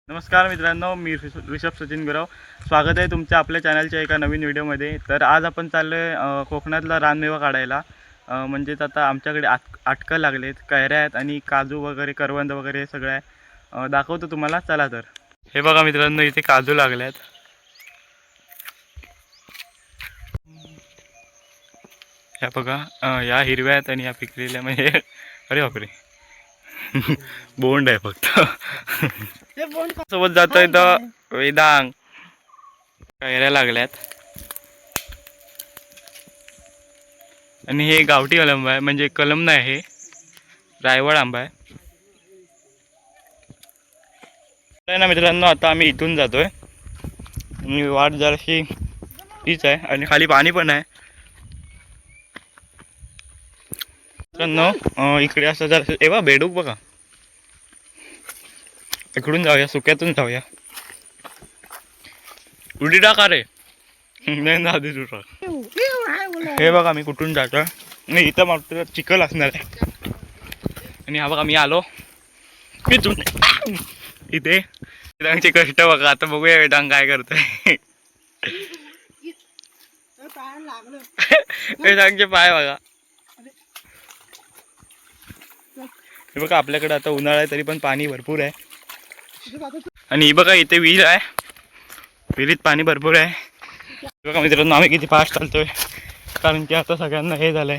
नमस्कार मित्रांनो, मी ऋषभ सचिन गुरव. स्वागत आहे तुमच्या आपल्या चॅनलच्या एका नवीन व्हिडिओमध्ये. तर आज आपण चाललो आहे कोकणातला रानमेवा काढायला. म्हणजेच आता आमच्याकडे आटकं लागलेत, कैऱ्या आहेत आणि काजू वगैरे, करवंद वगैरे सगळं आहे. दाखवतो तुम्हाला, चला. तर हे बघा मित्रांनो, इथे काजू लागले आहेत. ह्या बघा, या हिरव्या आहेत आणि या पिकलेल्या म्हणजे अरे बापरे बोंड आहे फक्त. सोबत जातोय तर वेदांग. कैऱ्या लागल्यात आणि हे गावठी कलम आहे, म्हणजे कलम नाही, हे रायवळ आंबा आहे ना मित्रांनो. आता आम्ही इथून जातोय आणि वाट जराशी तीच आहे आणि खाली पाणी पण आहे मित्रांनो. इकडे असं जर एव्हा बेडूक बघा, इकडून जाऊया, सुक्यातून जाऊया. उडी टाका रे, नाही आधी तुझा. हे बघा मी कुठून जातोय, मी इथं मात्र चिखल असणार आहे. आणि हा बघा मी आलो इथून इथे. वेदांगचे कष्ट बघा. आता बघूया वेदांग काय करतोय. वेदांगचे पाय बघा. हे बघा, आपल्याकडे आता उन्हाळा आहे तरी पण पाणी भरपूर आहे. आणि ही बघा इथे विहीर आहे, विहिरीत पाणी भरपूर आहे. बघा मित्रांनो, आम्ही किती फास्ट चालतोय कारण की आता सगळ्यांना हे झालंय.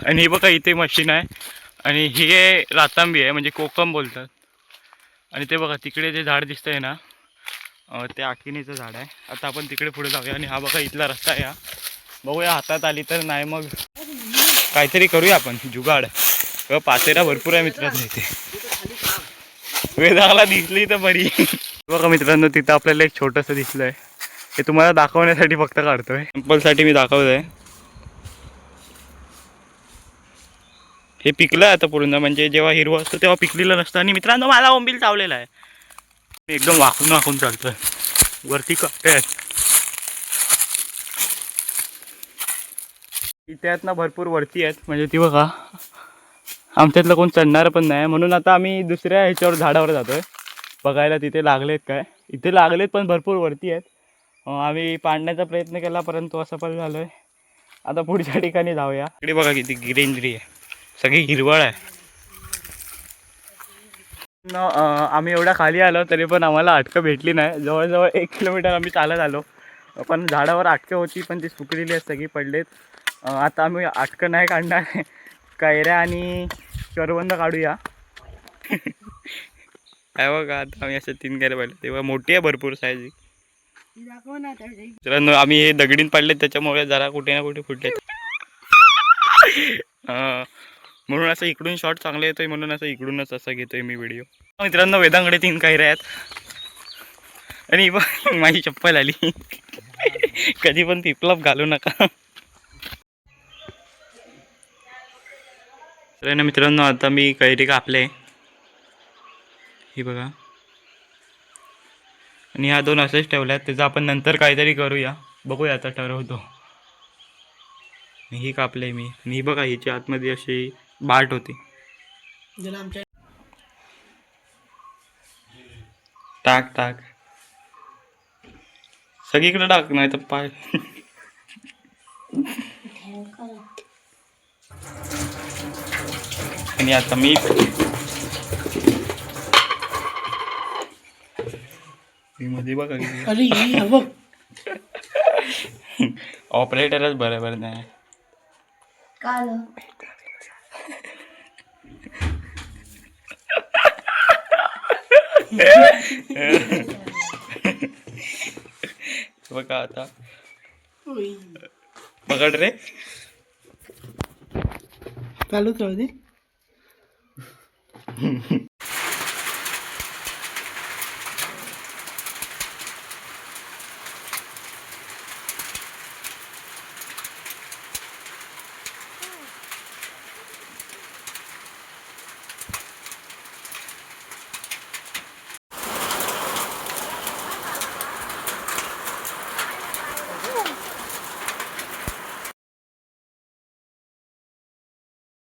आणि ही बघा इथे मशीन आहे आणि ही रातांबी आहे, म्हणजे कोकम बोलतात. आणि ते बघा तिकडे जे झाड दिसतंय ना, ते आखिनीचं झाड आहे. आता आपण तिकडे पुढे जाऊया. आणि हा बघा इथला रस्ता आहे. हा बघूया, हातात आली तर, नाही मग काहीतरी करूया आपण जुगाड. पातेरा भरपूर आहे मित्रांनो इथे. वेदाला दिसली तर बरी. बघा मित्रांनो, तिथं आपल्याला एक छोटंसं दिसलंय. हे तुम्हाला दाखवण्यासाठी फक्त काढतोय, सॅम्पलसाठी मी दाखवतोय. हे पिकलं आता पूर्ण, म्हणजे जेव्हा हिरवं असतं तेव्हा पिकलेलं नसतं. आणि मित्रांनो, मला ओंबील चावलेला आहे. एकदम वाकून वाकून चालतोय. वरती कट्टे आहेत इथे आहेत ना, भरपूर वरती आहेत. म्हणजे ती बघा, आमच्यातलं कोण चढणार पण नाही, म्हणून आता आम्ही दुसऱ्या ह्याच्यावर झाडावर जातोय बघायला तिथे लागलेत काय. इथे लागलेत पण भरपूर वरती आहेत. आम्ही पाडण्याचा प्रयत्न केला परंतु असफल झालोय. आता पुढच्या ठिकाणी जाऊया. इकडे बघा किती ग्रीनरी आहे, सगळी हिरवळ आहे. आम्ही एवढ्या खाली आलो तरी पण आम्हाला अटकं भेटली नाही. जवळजवळ 1 किलोमीटर आम्ही चालत आलो, पण झाडावर अटकं होती पण ती सुकलेली आहेत, सगळी पडलेत. आता आम्ही अटकं नाही काढणार, कैऱ्या आणि करवंद काढूया. काय बघा, आता आम्ही असं 3 कैऱ्या पाहिजे, तेव्हा मोठी आहे भरपूर साईज. मित्रांनो, आम्ही हे दगडीन पाडले त्याच्यामुळे जरा कुठे ना कुठे फुटलेत. म्हणून असं इकडून शॉट चांगले येतोय, म्हणून असं इकडूनच असं घेतोय मी व्हिडिओ. मित्रांनो, वेदांकडे 3 कैऱ्या आहेत आणि माझी चप्पल आली. कधी पण पिपलप घालू नका. तर ना मित्रांनो, आता मी कैरी कापले, ही बघा. आणि ह्या 2 असेच ठेवल्यात, त्याचं आपण नंतर काहीतरी करूया, बघूया आता ठरवतो. ही कापले मी. आणि ही बघा, हिची आतमध्ये अशी बाट होती. टाक टाक सगळीकडे टाक, नाही तर पाय. आणि आता मी मध्ये बघा ऑपरेटरच बरोबर नाही. बघा आता, पकड रे, चालूच राहू दे.